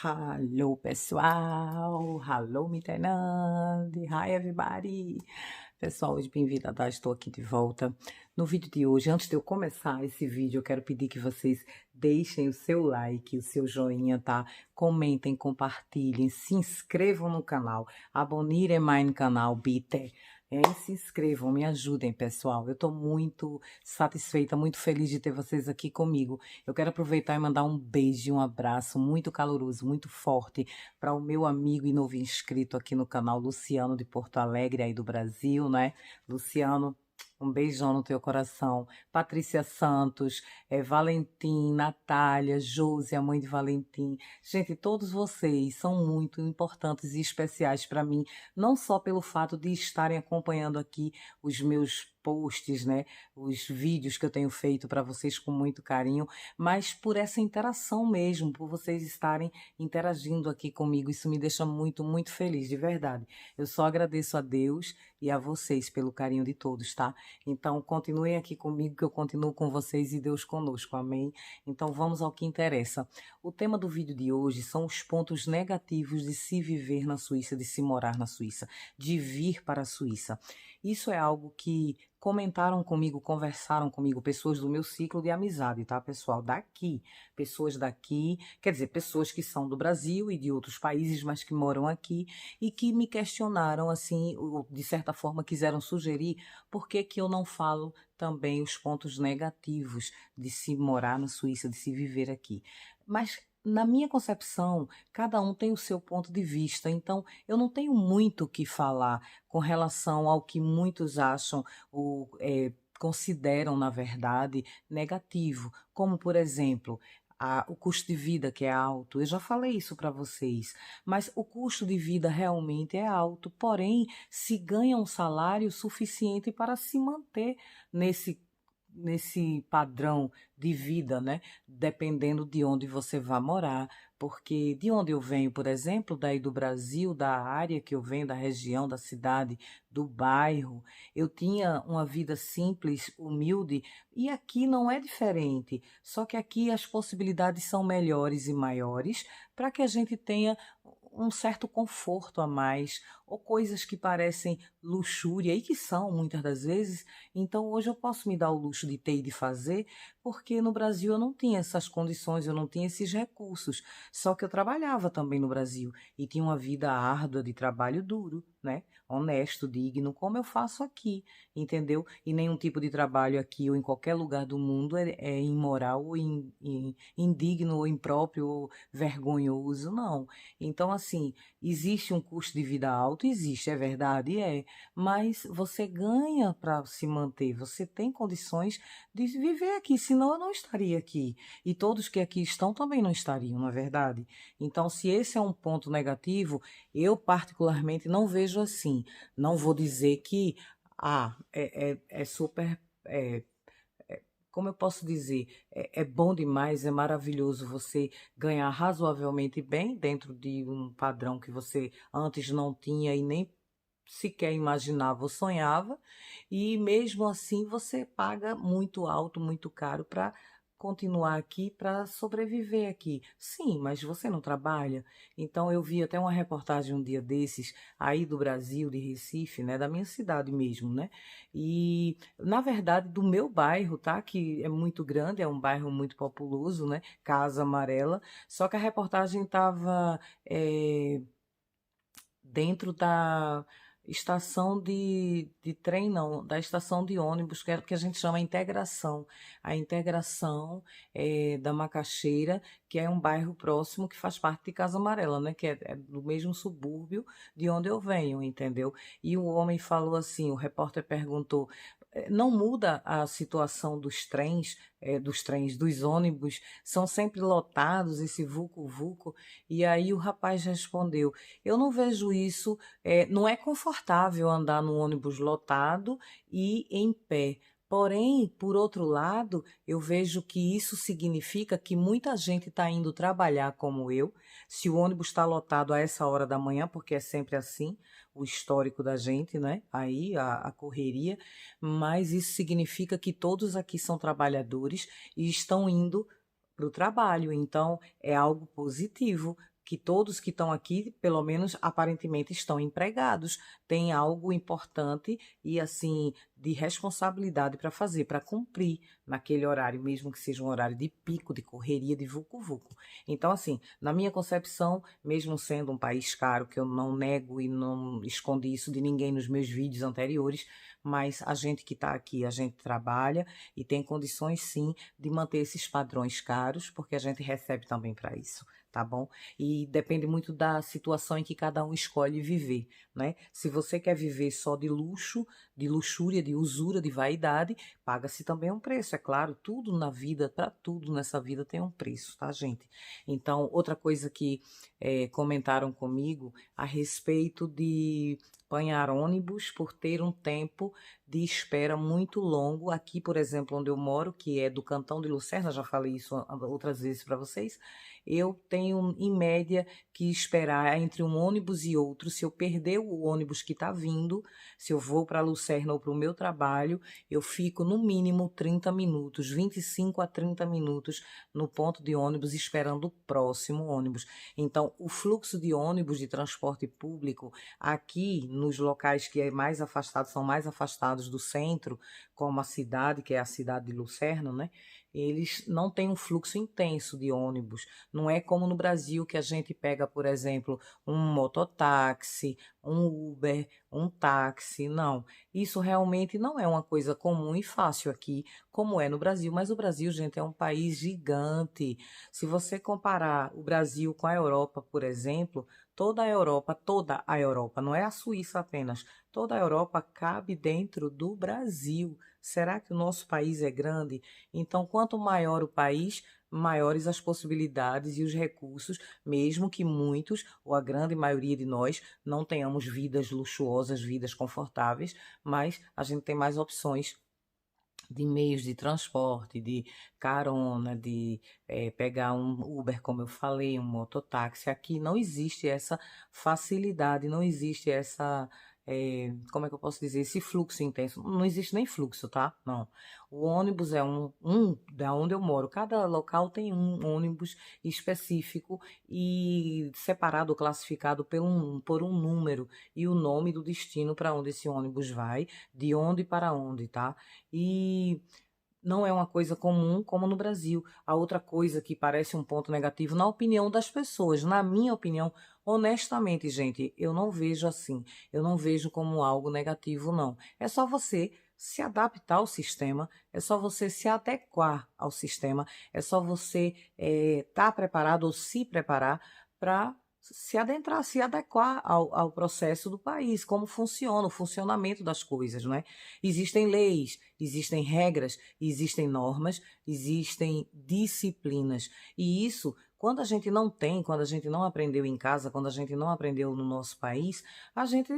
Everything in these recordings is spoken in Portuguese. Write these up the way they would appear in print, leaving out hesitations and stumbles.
Hello, pessoal! Hello, miteinander! Hi, everybody! Pessoal, hoje bem-vindo, tá? Estou aqui de volta. No vídeo de hoje, antes de eu começar esse vídeo, eu quero pedir que vocês deixem o seu like, o seu joinha, tá? Comentem, compartilhem, se inscrevam no canal, abonirem mais no canal, bitte. Se inscrevam, me ajudem, pessoal. Eu tô muito satisfeita, muito feliz de ter vocês aqui comigo. Eu quero aproveitar e mandar um beijo e um abraço muito caloroso, muito forte para o meu amigo e novo inscrito aqui no canal, Luciano de Porto Alegre, aí do Brasil, né? Luciano, um beijão no teu coração. Patrícia Santos, Valentim, Natália, Josi, a mãe de Valentim. Gente, todos vocês são muito importantes e especiais para mim, não só pelo fato de estarem acompanhando aqui os meus posts, né, os vídeos que eu tenho feito para vocês com muito carinho, mas por essa interação mesmo, por vocês estarem interagindo aqui comigo. Isso me deixa muito, muito feliz, de verdade. Eu só agradeço a Deus e a vocês pelo carinho de todos, tá? Então, continuem aqui comigo, que eu continuo com vocês e Deus conosco, amém? Então, vamos ao que interessa. O tema do vídeo de hoje são os pontos negativos de se viver na Suíça, de se morar na Suíça, de vir para a Suíça. Isso é algo que comentaram comigo, conversaram comigo, pessoas do meu ciclo de amizade, tá, pessoal? Daqui, pessoas daqui, quer dizer, pessoas que são do Brasil e de outros países, mas que moram aqui e que me questionaram, assim, ou de certa forma quiseram sugerir por que que eu não falo também os pontos negativos de se morar na Suíça, de se viver aqui. Mas na minha concepção, cada um tem o seu ponto de vista, então eu não tenho muito o que falar com relação ao que muitos acham ou consideram, na verdade, negativo, como, por exemplo, o custo de vida que é alto. Eu já falei isso para vocês, mas o custo de vida realmente é alto, porém, se ganha um salário suficiente para se manter nesse padrão de vida, né? Dependendo de onde você vai morar. Porque de onde eu venho, por exemplo, daí do Brasil, da área que eu venho, da região, da cidade, do bairro, eu tinha uma vida simples, humilde, e aqui não é diferente. Só que aqui as possibilidades são melhores e maiores para que a gente tenha um certo conforto a mais, ou coisas que parecem luxúria, e que são muitas das vezes. Então hoje eu posso me dar o luxo de ter e de fazer, porque no Brasil eu não tinha essas condições, eu não tinha esses recursos. Só que eu trabalhava também no Brasil e tinha uma vida árdua de trabalho duro, né? Honesto, digno, como eu faço aqui, entendeu? E nenhum tipo de trabalho aqui ou em qualquer lugar do mundo é imoral ou indigno ou impróprio ou vergonhoso, não. Então, assim, existe um custo de vida alto? Existe, é verdade, é. Mas você ganha para se manter, você tem condições de viver aqui, senão eu não estaria aqui. E todos que aqui estão também não estariam, não é verdade? Então, se esse é um ponto negativo, eu particularmente não vejo assim. Não vou dizer que é super. Como eu posso dizer, é bom demais, é maravilhoso você ganhar razoavelmente bem dentro de um padrão que você antes não tinha e nem sequer imaginava ou sonhava, e mesmo assim você paga muito alto, muito caro para continuar aqui, para sobreviver aqui. Sim, mas você não trabalha? Então eu vi até uma reportagem um dia desses, aí do Brasil, de Recife, né, da minha cidade mesmo, né? E na verdade do meu bairro, tá? Que é muito grande, é um bairro muito populoso, né? Casa Amarela. Só que a reportagem estava dentro da estação de trem, não, da estação de ônibus, que a gente chama integração. A integração da Macaxeira, que é um bairro próximo que faz parte de Casa Amarela, né? Que é do mesmo subúrbio de onde eu venho, entendeu? E o homem falou assim, o repórter perguntou, não muda a situação dos ônibus, são sempre lotados, esse vulco-vulco. E aí o rapaz respondeu, eu não vejo isso, não é confortável andar no ônibus lotado e em pé. Porém, por outro lado, eu vejo que isso significa que muita gente está indo trabalhar como eu. Se o ônibus está lotado a essa hora da manhã, porque é sempre assim, o histórico da gente, né? Aí a correria, mas isso significa que todos aqui são trabalhadores e estão indo para o trabalho. Então, é algo positivo que todos que estão aqui, pelo menos aparentemente, estão empregados, têm algo importante e assim de responsabilidade para fazer, para cumprir naquele horário, mesmo que seja um horário de pico, de correria, de vucu-vucu. Então, assim, na minha concepção, mesmo sendo um país caro, que eu não nego e não escondi isso de ninguém nos meus vídeos anteriores, mas a gente que está aqui, a gente trabalha e tem condições sim de manter esses padrões caros, porque a gente recebe também para isso, tá bom? E depende muito da situação em que cada um escolhe viver, né? Se você quer viver só de luxo, de luxúria, de usura, de vaidade, paga-se também um preço, é claro, tudo na vida, para tudo nessa vida tem um preço, tá, gente? Então, outra coisa que comentaram comigo a respeito de apanhar ônibus por ter um tempo de espera muito longo. Aqui, por exemplo, onde eu moro, que é do Cantão de Lucerna, já falei isso outras vezes para vocês, eu tenho, em média, que esperar entre um ônibus e outro. Se eu perder o ônibus que está vindo, se eu vou para Lucerna ou para o meu trabalho, eu fico no mínimo 30 minutos, 25 a 30 minutos no ponto de ônibus esperando o próximo ônibus. Então, o fluxo de ônibus de transporte público aqui nos locais que mais afastados, são mais afastados do centro, como a cidade, que é a cidade de Lucerna, né? Eles não têm um fluxo intenso de ônibus. Não é como no Brasil que a gente pega, por exemplo, um mototáxi, um Uber, um táxi. Não. Isso realmente não é uma coisa comum e fácil aqui, como é no Brasil. Mas o Brasil, gente, é um país gigante. Se você comparar o Brasil com a Europa, por exemplo, toda a Europa, não é a Suíça apenas, toda a Europa cabe dentro do Brasil. Será que o nosso país é grande? Então, quanto maior o país, maiores as possibilidades e os recursos, mesmo que muitos, ou a grande maioria de nós, não tenhamos vidas luxuosas, vidas confortáveis, mas a gente tem mais opções de meios de transporte, de carona, de pegar um Uber, como eu falei, um mototáxi. Aqui não existe essa facilidade, não existe essa, como é que eu posso dizer, esse fluxo intenso. Não existe nem fluxo, tá? Não. O ônibus é da onde eu moro. Cada local tem um ônibus específico e separado, classificado por um número e o nome do destino para onde esse ônibus vai, de onde para onde, tá? E não é uma coisa comum como no Brasil. A outra coisa que parece um ponto negativo, na opinião das pessoas, na minha opinião, honestamente, gente, eu não vejo assim. Eu não vejo como algo negativo, não. É só você se adaptar ao sistema, é só você se adequar ao sistema, é só você estar preparado ou se preparar para se adentrar, se adequar ao processo do país, como funciona, o funcionamento das coisas, não é? Existem leis, existem regras, existem normas, existem disciplinas. E isso, quando a gente não tem, quando a gente não aprendeu em casa, quando a gente não aprendeu no nosso país, a gente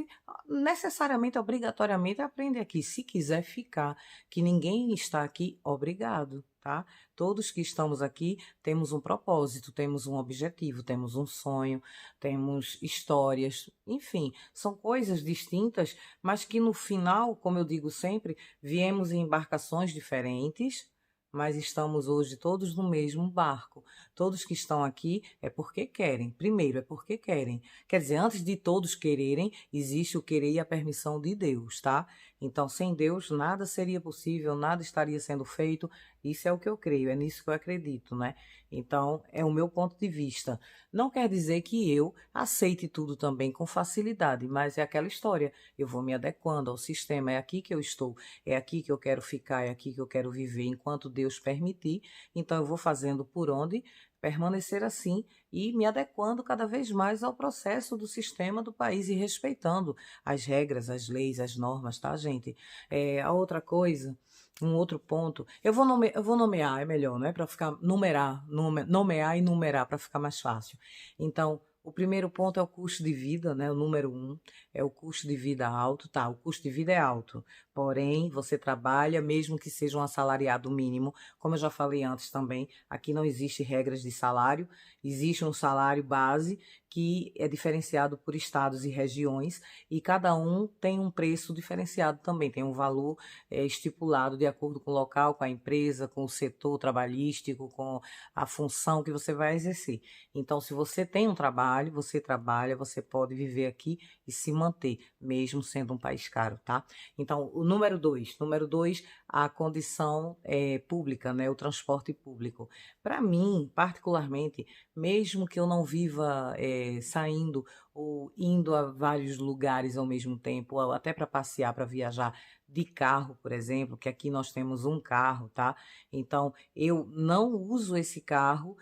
necessariamente, obrigatoriamente aprende aqui, se quiser ficar, que ninguém está aqui obrigado, tá? Todos que estamos aqui temos um propósito, temos um objetivo, temos um sonho, temos histórias, enfim, são coisas distintas, mas que no final, como eu digo sempre, viemos em embarcações diferentes, mas estamos hoje todos no mesmo barco. Todos que estão aqui é porque querem. Primeiro, é porque querem. Quer dizer, antes de todos quererem, existe o querer e a permissão de Deus, tá? Então, sem Deus, nada seria possível, nada estaria sendo feito. Isso é o que eu creio, é nisso que eu acredito, né? Então, é o meu ponto de vista. Não quer dizer que eu aceite tudo também com facilidade, mas é aquela história. Eu vou me adequando ao sistema, é aqui que eu estou, é aqui que eu quero ficar, é aqui que eu quero viver, enquanto Deus permitir. Então, eu vou fazendo por onde permanecer assim e me adequando cada vez mais ao processo do sistema do país e respeitando as regras, as leis, as normas, tá, gente? A outra coisa, um outro ponto, eu vou nomear, é melhor, né? Para ficar, nomear e numerar para ficar mais fácil. Então, o primeiro ponto é o custo de vida, né? O número 1 é o custo de vida alto, tá? O custo de vida é alto, porém, você trabalha, mesmo que seja um assalariado mínimo, como eu já falei antes também, aqui não existe regras de salário, existe um salário base que é diferenciado por estados e regiões, e cada um tem um preço diferenciado também, tem um valor estipulado de acordo com o local, com a empresa, com o setor trabalhístico, com a função que você vai exercer. Então, se você tem um trabalho, você trabalha, você pode viver aqui e se manter, mesmo sendo um país caro, tá? Então, o número dois, a condição pública, né? O transporte público. Para mim, particularmente, mesmo que eu não viva saindo ou indo a vários lugares ao mesmo tempo, ou até para passear, para viajar de carro, por exemplo, que aqui nós temos um carro, tá? Então, eu não uso esse carro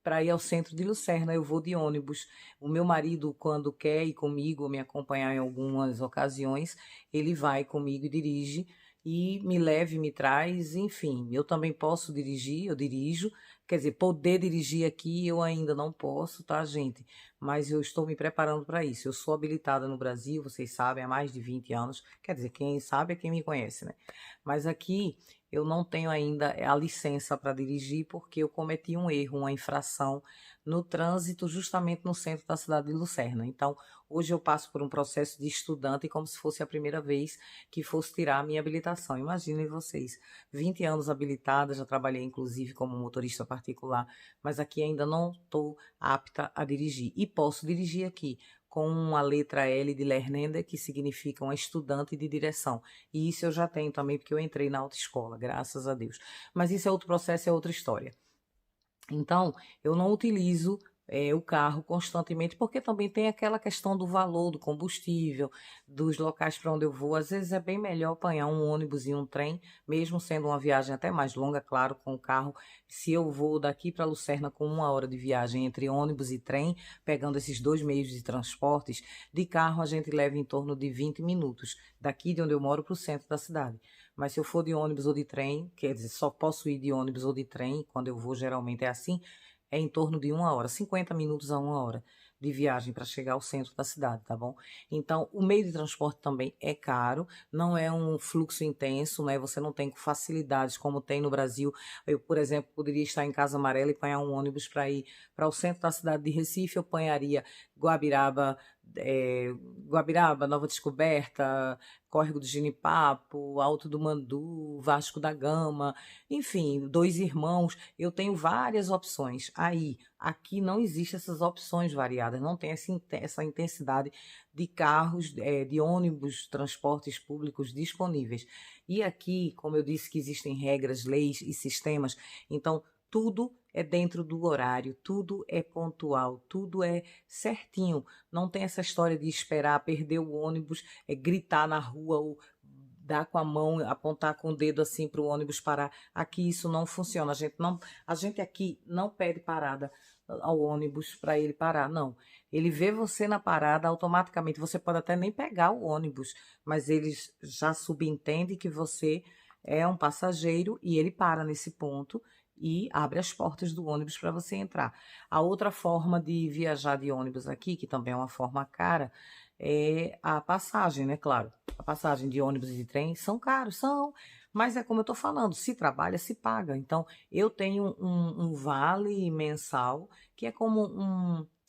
para ir ao centro de Lucerna, eu vou de ônibus. O meu marido, quando quer ir comigo, me acompanhar em algumas ocasiões, ele vai comigo e dirige e me leva e me traz, enfim. Eu também posso dirigir, eu dirijo. Quer dizer, poder dirigir aqui eu ainda não posso, tá, gente? Mas eu estou me preparando para isso. Eu sou habilitada no Brasil, vocês sabem, há mais de 20 anos. Quer dizer, quem sabe é quem me conhece, né? Mas aqui eu não tenho ainda a licença para dirigir porque eu cometi um erro, uma infração no trânsito, justamente no centro da cidade de Lucerna. Então, hoje eu passo por um processo de estudante como se fosse a primeira vez que fosse tirar a minha habilitação. Imaginem vocês, 20 anos habilitada, já trabalhei inclusive como motorista particular, mas aqui ainda não estou apta a dirigir. E posso dirigir aqui com a letra L de Lernender, que significa uma estudante de direção. E isso eu já tenho também, porque eu entrei na autoescola, graças a Deus. Mas isso é outro processo, é outra história. Então, eu não utilizo o carro constantemente, porque também tem aquela questão do valor do combustível, dos locais para onde eu vou. Às vezes é bem melhor apanhar um ônibus e um trem, mesmo sendo uma viagem até mais longa, claro, com o carro. Se eu vou daqui para Lucerna com 1 hora de viagem entre ônibus e trem, pegando esses dois meios de transportes, de carro a gente leva em torno de 20 minutos, daqui de onde eu moro para o centro da cidade. Mas se eu for de ônibus ou de trem, quer dizer, só posso ir de ônibus ou de trem, quando eu vou geralmente é assim, é em torno de 1 hora, 50 minutos a 1 hora de viagem para chegar ao centro da cidade, tá bom? Então, o meio de transporte também é caro, não é um fluxo intenso, né? Você não tem facilidades como tem no Brasil. Eu, por exemplo, poderia estar em Casa Amarela e apanhar um ônibus para ir para o centro da cidade de Recife, eu apanharia Guabiraba, Guabiraba, Nova Descoberta, Córrego do Genipapo, Alto do Mandu, Vasco da Gama, enfim, Dois Irmãos. Eu tenho várias opções. Aqui não existe essas opções variadas, não tem essa intensidade de carros, de ônibus, transportes públicos disponíveis. E aqui, como eu disse, que existem regras, leis e sistemas, então tudo é dentro do horário, tudo é pontual, tudo é certinho. Não tem essa história de esperar, perder o ônibus, gritar na rua ou dar com a mão, apontar com o dedo assim para o ônibus parar. Aqui isso não funciona. A gente aqui não pede parada ao ônibus para ele parar, não. Ele vê você na parada, automaticamente você pode até nem pegar o ônibus, mas ele já subentende que você é um passageiro e ele para nesse ponto e abre as portas do ônibus para você entrar. A outra forma de viajar de ônibus aqui, que também é uma forma cara, é a passagem, né? Claro, a passagem de ônibus e de trem são caros, são, mas é como eu estou falando, se trabalha, se paga. Então, eu tenho um vale mensal, que é como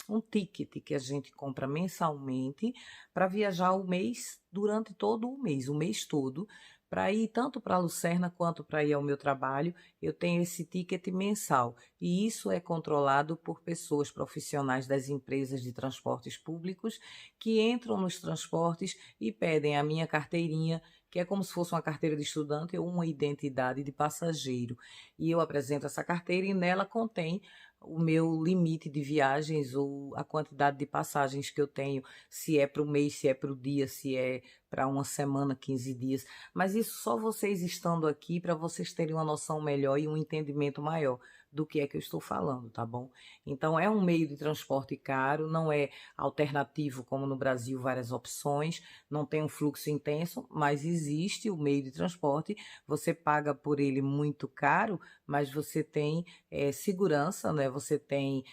um ticket que a gente compra mensalmente para viajar o mês, durante todo o mês todo, para ir tanto para Lucerna quanto para ir ao meu trabalho. Eu tenho esse ticket mensal e isso é controlado por pessoas profissionais das empresas de transportes públicos que entram nos transportes e pedem a minha carteirinha, que é como se fosse uma carteira de estudante ou uma identidade de passageiro. E eu apresento essa carteira e nela contém o meu limite de viagens ou a quantidade de passagens que eu tenho, se é para o mês, se é para o dia, se é para uma semana, 15 dias. Mas isso só vocês estando aqui para vocês terem uma noção melhor e um entendimento maior do que é que eu estou falando, tá bom? Então é um meio de transporte caro, não é alternativo como no Brasil, várias opções, não tem um fluxo intenso, mas existe o meio de transporte, você paga por ele muito caro, mas você tem segurança, né? Você tem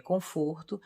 conforto.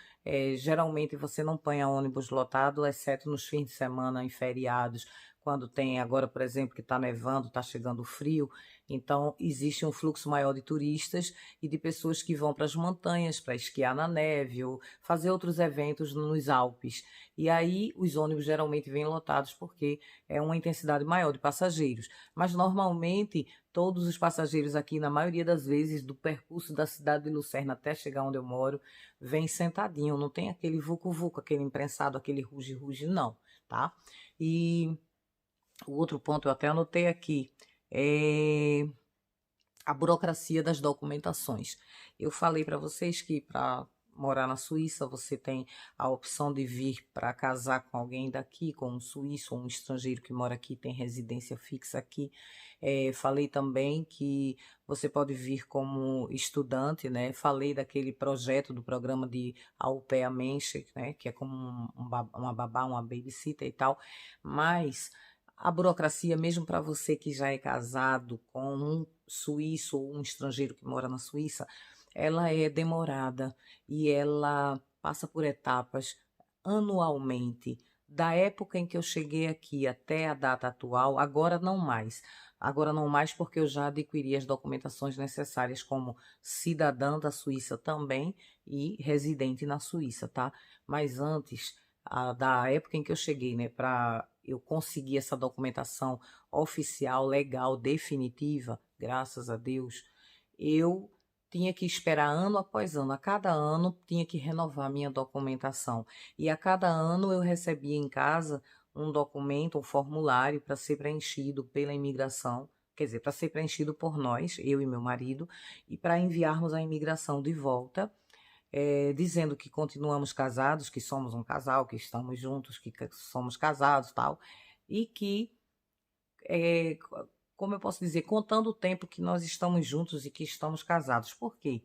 Geralmente você não põe ônibus lotado, exceto nos fins de semana, em feriados, quando tem agora, por exemplo, que está nevando, está chegando frio, então existe um fluxo maior de turistas e de pessoas que vão para as montanhas para esquiar na neve ou fazer outros eventos nos Alpes. E aí os ônibus geralmente vêm lotados porque é uma intensidade maior de passageiros. Mas normalmente todos os passageiros aqui, na maioria das vezes, do percurso da cidade de Lucerna até chegar onde eu moro, vem sentadinho, não tem aquele vucu-vucu, aquele imprensado, aquele ruge-ruge, não, tá? E o outro ponto eu até anotei aqui é a burocracia das documentações. Eu falei para vocês que para morar na Suíça você tem a opção de vir para casar com alguém daqui, com um suíço ou um estrangeiro que mora aqui, tem residência fixa aqui. Falei também que você pode vir como estudante, né? Falei daquele projeto do programa de Au Pair Mensch, né? Que é como uma babá, uma babysitter e tal, mas a burocracia, mesmo para você que já é casado com um suíço ou um estrangeiro que mora na Suíça, ela é demorada e ela passa por etapas anualmente. Da época em que eu cheguei aqui até a data atual, agora não mais. Agora não mais porque eu já adquiri as documentações necessárias como cidadã da Suíça também e residente na Suíça, tá? Mas antes, da época em que eu cheguei, né, para eu conseguir essa documentação oficial, legal, definitiva, graças a Deus, eu tinha que esperar ano após ano. A cada ano tinha que renovar minha documentação. E a cada ano eu recebia em casa um documento, um formulário para ser preenchido pela imigração, quer dizer, para ser preenchido por nós, eu e meu marido, e para enviarmos a imigração de volta, dizendo que continuamos casados, que somos um casal, que estamos juntos, que somos casados, tal, e que, é, como eu posso dizer, contando o tempo que nós estamos juntos e que estamos casados. Por quê?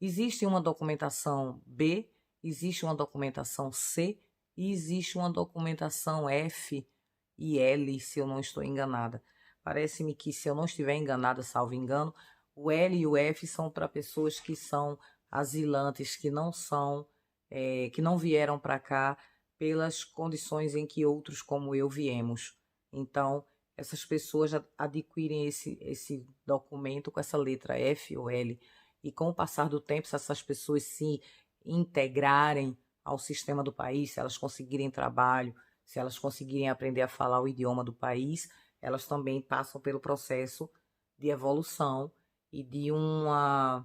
Existe uma documentação B, existe uma documentação C e existe uma documentação F e L, se eu não estou enganada. Parece-me que, se eu não estiver enganada, salvo engano, o L e o F são para pessoas que são asilantes, que não são, que não vieram para cá pelas condições em que outros como eu viemos. Então, essas pessoas já adquirem esse documento com essa letra F ou L. E com o passar do tempo, se essas pessoas se integrarem ao sistema do país, se elas conseguirem trabalho, se elas conseguirem aprender a falar o idioma do país, elas também passam pelo processo de evolução e de uma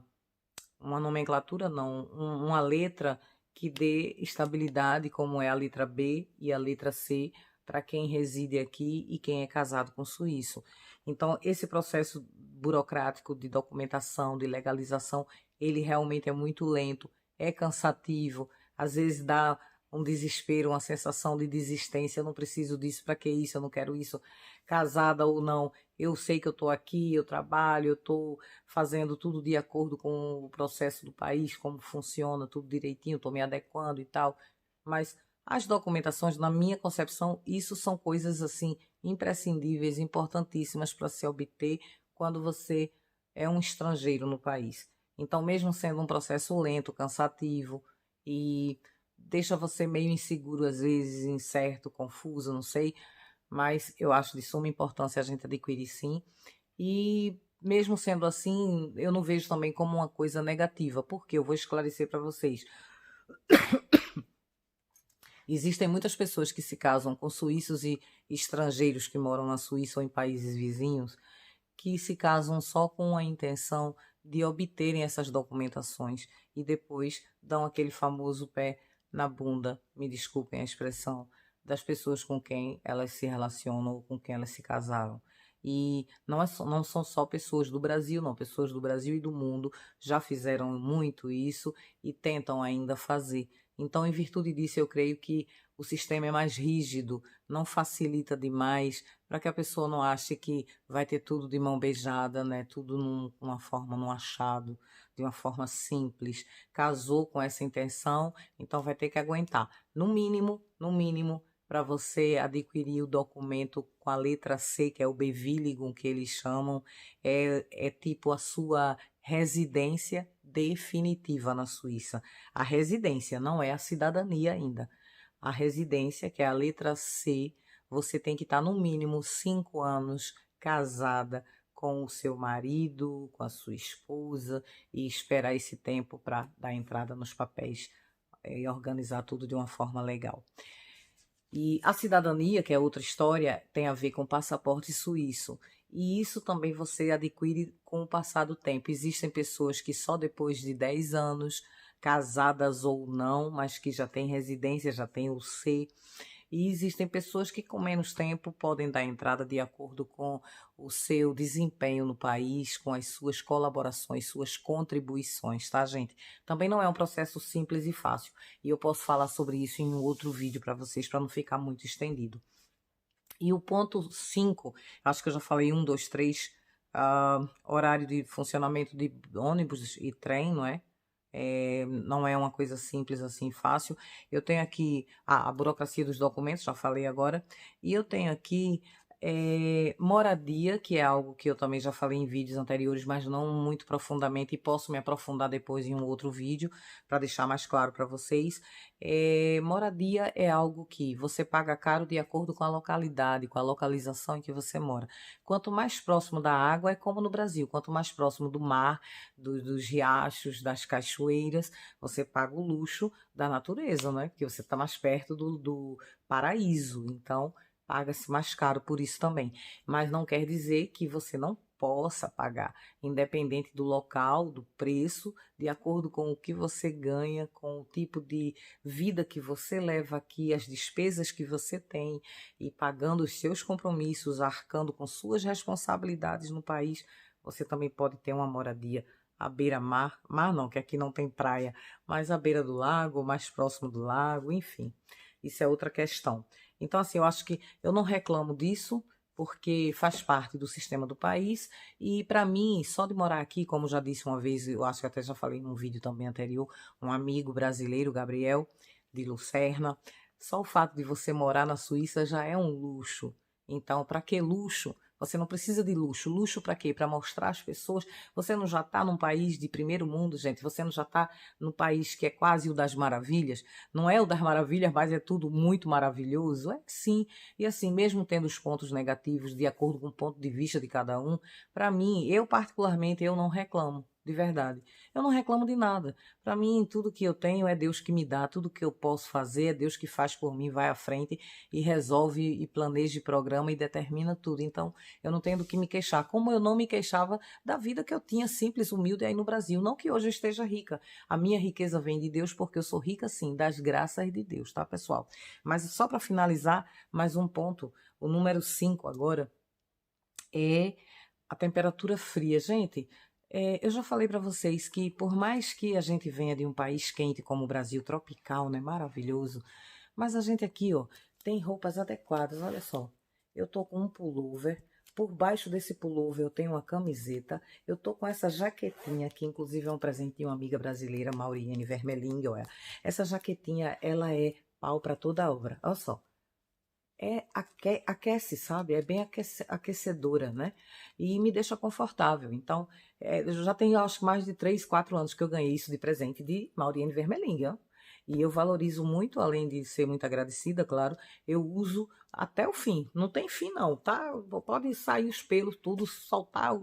nomenclatura, não, uma letra que dê estabilidade, como é a letra B e a letra C, para quem reside aqui e quem é casado com suíço. Então, esse processo burocrático de documentação, de legalização, ele realmente é muito lento, é cansativo, às vezes dá um desespero, uma sensação de desistência, eu não preciso disso, para que isso, eu não quero isso, casada ou não, eu sei que eu estou aqui, eu trabalho, eu estou fazendo tudo de acordo com o processo do país, como funciona, tudo direitinho, estou me adequando e tal, mas as documentações, na minha concepção, isso são coisas assim imprescindíveis, importantíssimas para se obter quando você é um estrangeiro no país. Então, mesmo sendo um processo lento, cansativo e deixa você meio inseguro às vezes, incerto, confuso, não sei, mas eu acho de suma importância a gente adquirir sim. E mesmo sendo assim, eu não vejo também como uma coisa negativa, porque eu vou esclarecer para vocês. Existem muitas pessoas que se casam com suíços e estrangeiros que moram na Suíça ou em países vizinhos, que se casam só com a intenção de obterem essas documentações e depois dão aquele famoso pé na bunda, me desculpem a expressão, das pessoas com quem elas se relacionam ou com quem elas se casaram. E não são só pessoas do Brasil, não, pessoas do Brasil e do mundo já fizeram muito isso e tentam ainda fazer. Então, em virtude disso, eu creio que o sistema é mais rígido, não facilita demais, para que a pessoa não ache que vai ter tudo de mão beijada, né? Tudo numa forma, num achado, de uma forma simples. Casou com essa intenção, então vai ter que aguentar. No mínimo, para você adquirir o documento com a letra C, que é o Bewilligung que eles chamam, é tipo a sua residência definitiva na Suíça. A residência não é a cidadania ainda. A residência, que é a letra C, você tem que estar no mínimo 5 anos casada com o seu marido, com a sua esposa, e esperar esse tempo para dar entrada nos papéis e organizar tudo de uma forma legal. E a cidadania, que é outra história, tem a ver com o passaporte suíço. E isso também você adquire com o passar do tempo. Existem pessoas que só depois de 10 anos, casadas ou não, mas que já têm residência, já têm o C. E existem pessoas que com menos tempo podem dar entrada de acordo com o seu desempenho no país, com as suas colaborações, suas contribuições, tá, gente? Também não é um processo simples e fácil. E eu posso falar sobre isso em um outro vídeo para vocês, para não ficar muito estendido. E o ponto 5, acho que eu já falei 1, 2, 3, horário de funcionamento de ônibus e trem, não é? Não é uma coisa simples assim, fácil. Eu tenho aqui a burocracia dos documentos, já falei agora, e eu tenho aqui moradia, que é algo que eu também já falei em vídeos anteriores, mas não muito profundamente, e posso me aprofundar depois em um outro vídeo, para deixar mais claro para vocês. Moradia é algo que você paga caro de acordo com a localidade, com a localização em que você mora. Quanto mais próximo da água, é como no Brasil, quanto mais próximo do mar, dos riachos, das cachoeiras, você paga o luxo da natureza, né? Porque você está mais perto do paraíso, então paga-se mais caro por isso também. Mas não quer dizer que você não possa pagar, independente do local, do preço, de acordo com o que você ganha, com o tipo de vida que você leva aqui, as despesas que você tem, e pagando os seus compromissos, arcando com suas responsabilidades no país, você também pode ter uma moradia à beira-mar, mar não, que aqui não tem praia, mas à beira do lago, mais próximo do lago, enfim. Isso é outra questão. Então, assim, eu acho que eu não reclamo disso, porque faz parte do sistema do país, e para mim, só de morar aqui, como já disse uma vez, eu acho que até já falei num vídeo também anterior, um amigo brasileiro, Gabriel, de Lucerna, só o fato de você morar na Suíça já é um luxo. Então, para que luxo? Você não precisa de luxo. Luxo para quê? Para mostrar às pessoas. Você não já está num país de primeiro mundo, gente. Você não já está num país que é quase o das maravilhas. Não é o das maravilhas, mas é tudo muito maravilhoso. É sim. E assim, mesmo tendo os pontos negativos, de acordo com o ponto de vista de cada um, para mim, eu particularmente, eu não reclamo. De verdade. Eu não reclamo de nada. Para mim, tudo que eu tenho é Deus que me dá. Tudo que eu posso fazer é Deus que faz por mim, vai à frente e resolve e planeja e programa e determina tudo. Então, eu não tenho do que me queixar. Como eu não me queixava da vida que eu tinha, simples, humilde aí no Brasil. Não que hoje eu esteja rica. A minha riqueza vem de Deus porque eu sou rica, sim, das graças de Deus, tá, pessoal? Mas só para finalizar, mais um ponto. O número 5 agora é a temperatura fria. Gente, eu já falei para vocês que por mais que a gente venha de um país quente como o Brasil, tropical, né, maravilhoso, mas a gente aqui, ó, tem roupas adequadas. Olha só, eu tô com um pullover, por baixo desse pullover eu tenho uma camiseta, eu tô com essa jaquetinha que inclusive é um presente de uma amiga brasileira, Mauriane Vermeling, olha. Essa jaquetinha, ela é pau para toda obra. Olha só, aquece, sabe? É bem aquecedora, né? E me deixa confortável. Então, eu já tenho, acho, mais de 3, 4 anos que eu ganhei isso de presente de Mauriane Vermeling, ó. E eu valorizo muito, além de ser muito agradecida, claro, eu uso até o fim. Não tem fim, não, tá? Pode sair os pelos, tudo, soltar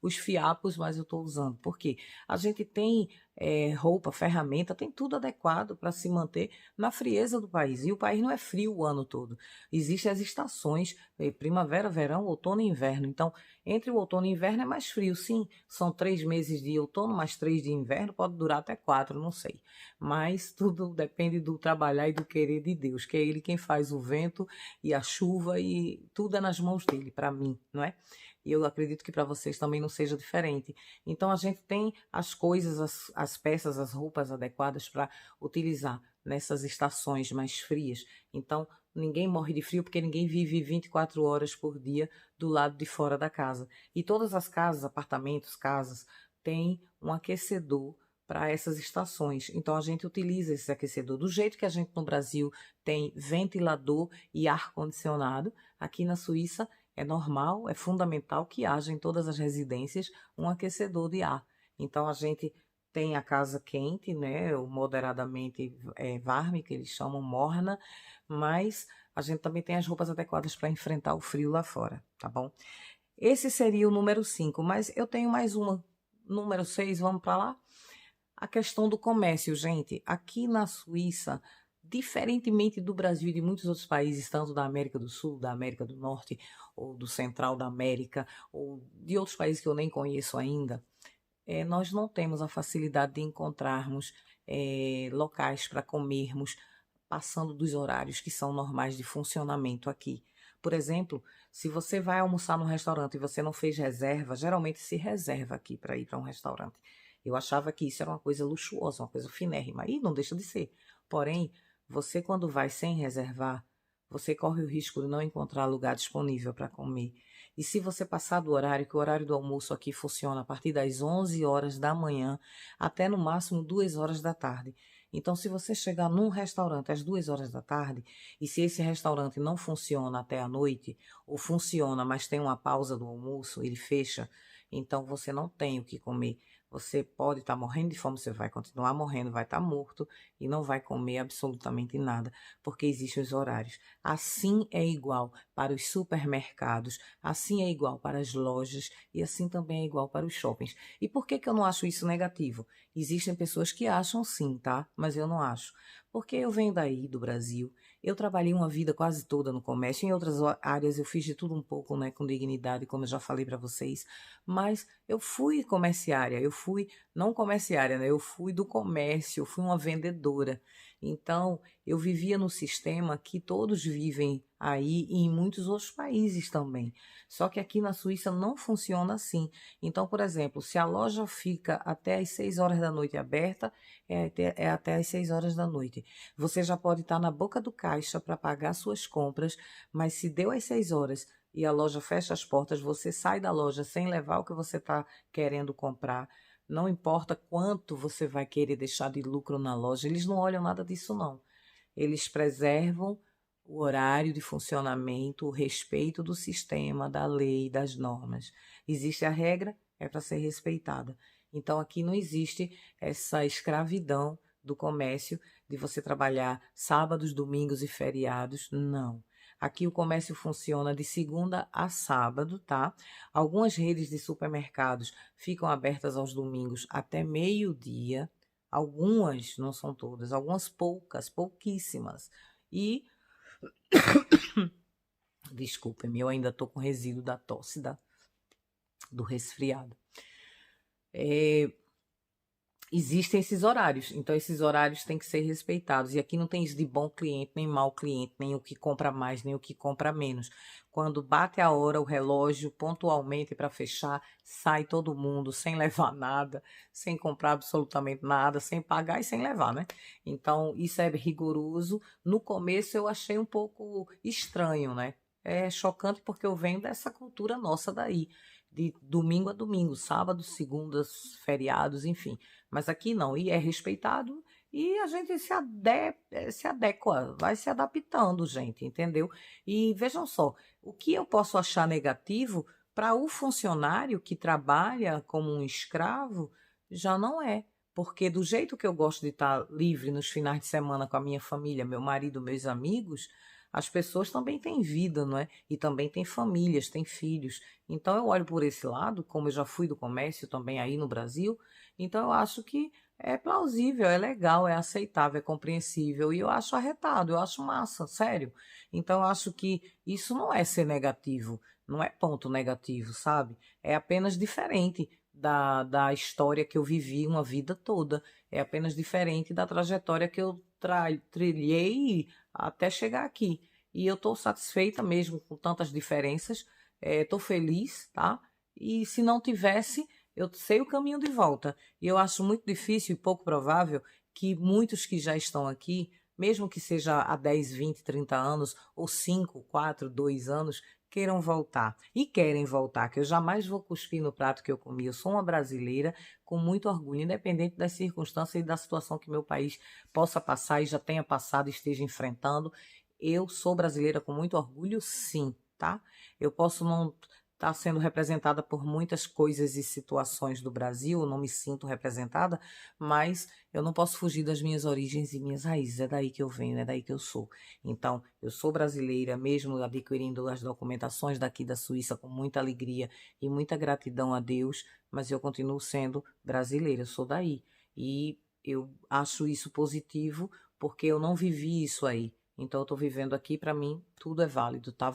os fiapos, mas eu estou usando. Por quê? A gente tem roupa, ferramenta, tem tudo adequado para se manter na frieza do país. E o país não é frio o ano todo. Existem as estações, primavera, verão, outono e inverno. Então, entre o outono e o inverno é mais frio, sim. São 3 meses de outono, mais 3 de inverno, pode durar até 4, não sei. Mas tudo depende do trabalhar e do querer de Deus, que é Ele quem faz o vento e a chuva, e tudo é nas mãos dele, para mim, não é? E eu acredito que para vocês também não seja diferente. Então, a gente tem as coisas, as peças, as roupas adequadas para utilizar nessas estações mais frias. Então, ninguém morre de frio porque ninguém vive 24 horas por dia do lado de fora da casa. E todas as casas, apartamentos, casas, têm um aquecedor para essas estações. Então, a gente utiliza esse aquecedor. Do jeito que a gente no Brasil tem ventilador e ar-condicionado, aqui na Suíça é normal, é fundamental que haja em todas as residências um aquecedor de ar. Então, a gente tem a casa quente, né, ou moderadamente varme, que eles chamam morna, mas a gente também tem as roupas adequadas para enfrentar o frio lá fora, tá bom? Esse seria o número 5, mas eu tenho mais uma. Número 6, vamos para lá? A questão do comércio, gente. Aqui na Suíça, diferentemente do Brasil e de muitos outros países, tanto da América do Sul, da América do Norte, ou do Central da América, ou de outros países que eu nem conheço ainda, nós não temos a facilidade de encontrarmos locais para comermos passando dos horários que são normais de funcionamento aqui. Por exemplo, se você vai almoçar no restaurante e você não fez reserva, geralmente se reserva aqui para ir para um restaurante. Eu achava que isso era uma coisa luxuosa, uma coisa finérrima, e não deixa de ser. Porém, você quando vai sem reservar, você corre o risco de não encontrar lugar disponível para comer. E se você passar do horário, que o horário do almoço aqui funciona a partir das 11 horas da manhã até no máximo 2 horas da tarde. Então, se você chegar num restaurante às 2 horas da tarde, e se esse restaurante não funciona até a noite, ou funciona, mas tem uma pausa do almoço, ele fecha, então você não tem o que comer. Você pode estar morrendo de fome, você vai continuar morrendo, vai estar morto e não vai comer absolutamente nada, porque existem os horários. Assim é igual para os supermercados, assim é igual para as lojas e assim também é igual para os shoppings. E por que que eu não acho isso negativo? Existem pessoas que acham sim, tá? Mas eu não acho. Porque eu venho daí, do Brasil, eu trabalhei uma vida quase toda no comércio, em outras áreas eu fiz de tudo um pouco, né, com dignidade, como eu já falei para vocês, mas eu fui comerciária, eu fui, não comerciária, né, eu fui do comércio, eu fui uma vendedora. Então, eu vivia no sistema que todos vivem aí e em muitos outros países também. Só que aqui na Suíça não funciona assim. Então, por exemplo, se a loja fica até às 6 horas da noite aberta, até às 6 horas da noite. Você já pode estar na boca do caixa para pagar suas compras, mas se deu às 6 horas e a loja fecha as portas, você sai da loja sem levar o que você está querendo comprar. Não importa quanto você vai querer deixar de lucro na loja, eles não olham nada disso, não. Eles preservam o horário de funcionamento, o respeito do sistema, da lei, das normas. Existe a regra, é para ser respeitada. Então aqui não existe essa escravidão do comércio de você trabalhar sábados, domingos e feriados. Não. Aqui o comércio funciona de segunda a sábado, tá? Algumas redes de supermercados ficam abertas aos domingos até meio-dia. Algumas, não são todas, algumas poucas, pouquíssimas. E, desculpem-me, eu ainda estou com resíduo da tosse, do resfriado. Existem esses horários, então esses horários têm que ser respeitados. E aqui não tem isso de bom cliente, nem mau cliente, nem o que compra mais, nem o que compra menos. Quando bate a hora, o relógio, pontualmente para fechar, sai todo mundo sem levar nada, sem comprar absolutamente nada, sem pagar e sem levar, né? Então, isso é rigoroso. No começo eu achei um pouco estranho, né? É chocante porque eu venho dessa cultura nossa daí, de domingo a domingo, sábado, segundas, feriados, enfim. Mas aqui não, e é respeitado e a gente se adequa, vai se adaptando, gente, entendeu? E vejam só, o que eu posso achar negativo para o funcionário que trabalha como um escravo já não é. Porque do jeito que eu gosto de estar livre nos finais de semana com a minha família, meu marido, meus amigos, as pessoas também têm vida, não é? E também têm famílias, têm filhos. Então eu olho por esse lado, como eu já fui do comércio também aí no Brasil, então eu acho que é plausível, é legal, é aceitável, é compreensível e eu acho arretado, eu acho massa, sério. Então eu acho que isso não é ser negativo, não é ponto negativo, sabe? É apenas diferente da história que eu vivi uma vida toda. É apenas diferente da trajetória que eu trilhei até chegar aqui. E eu estou satisfeita mesmo com tantas diferenças, estou feliz, tá? E se não tivesse, eu sei o caminho de volta. E eu acho muito difícil e pouco provável que muitos que já estão aqui, mesmo que seja há 10, 20, 30 anos, ou 5, 4, 2 anos, queiram voltar. E querem voltar, que eu jamais vou cuspir no prato que eu comi. Eu sou uma brasileira com muito orgulho, independente das circunstâncias e da situação que meu país possa passar e já tenha passado e esteja enfrentando. Eu sou brasileira com muito orgulho, sim, tá? Eu posso não está sendo representada por muitas coisas e situações do Brasil, eu não me sinto representada, mas eu não posso fugir das minhas origens e minhas raízes, é daí que eu venho, é daí que eu sou. Então, eu sou brasileira, mesmo adquirindo as documentações daqui da Suíça com muita alegria e muita gratidão a Deus, mas eu continuo sendo brasileira, eu sou daí. E eu acho isso positivo porque eu não vivi isso aí. Então, eu estou vivendo aqui, para mim, tudo é válido, tá?